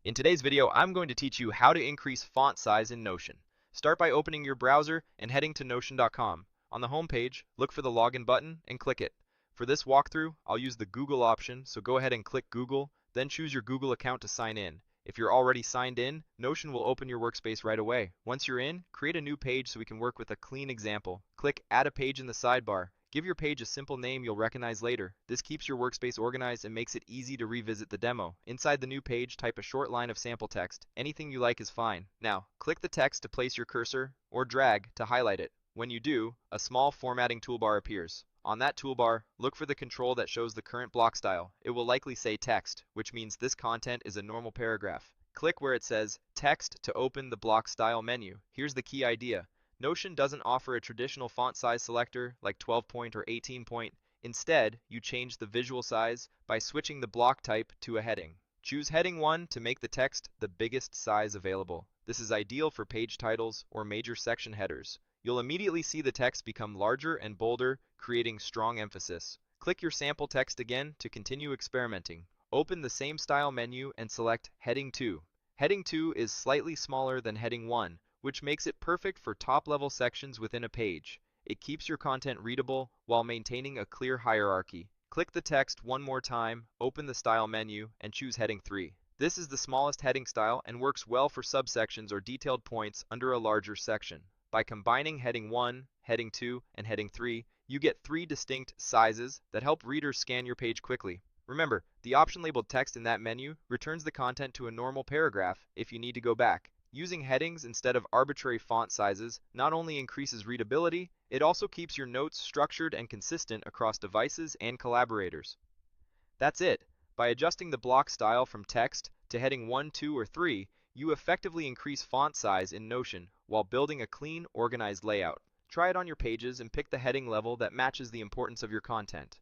In today's video, I'm going to teach you how to increase font size in Notion. Start by opening your browser and heading to Notion.com. On the home page, look for the login button and click it. For this walkthrough, I'll use the Google option, so go ahead and click Google, then choose your Google account to sign in. If you're already signed in, Notion will open your workspace right away. Once you're in, create a new page so we can work with a clean example. Click Add a Page in the sidebar. Give your page a simple name you'll recognize later. This keeps your workspace organized and makes it easy to revisit the demo. Inside the new page, type a short line of sample text. Anything you like is fine. Now, click the text to place your cursor, or drag to highlight it. When you do, a small formatting toolbar appears. On that toolbar, look for the control that shows the current block style. It will likely say text, which means this content is a normal paragraph. Click where it says text to open the block style menu. Here's the key idea. Notion doesn't offer a traditional font size selector like 12 point or 18 point. Instead, you change the visual size by switching the block type to a heading. Choose heading 1 to make the text the biggest size available. This is ideal for page titles or major section headers. You'll immediately see the text become larger and bolder, creating strong emphasis. Click your sample text again to continue experimenting. Open the same style menu and select Heading 2. Heading 2 is slightly smaller than Heading 1, which makes it perfect for top-level sections within a page. It keeps your content readable while maintaining a clear hierarchy. Click the text one more time, open the Style menu, and choose Heading 3. This is the smallest heading style and works well for subsections or detailed points under a larger section. By combining Heading 1, Heading 2, and Heading 3, you get 3 distinct sizes that help readers scan your page quickly. Remember, the option labeled text in that menu returns the content to a normal paragraph if you need to go back. Using headings instead of arbitrary font sizes not only increases readability, it also keeps your notes structured and consistent across devices and collaborators. That's it. By adjusting the block style from text to heading 1, 2, or 3, you effectively increase font size in Notion while building a clean, organized layout. Try it on your pages and pick the heading level that matches the importance of your content.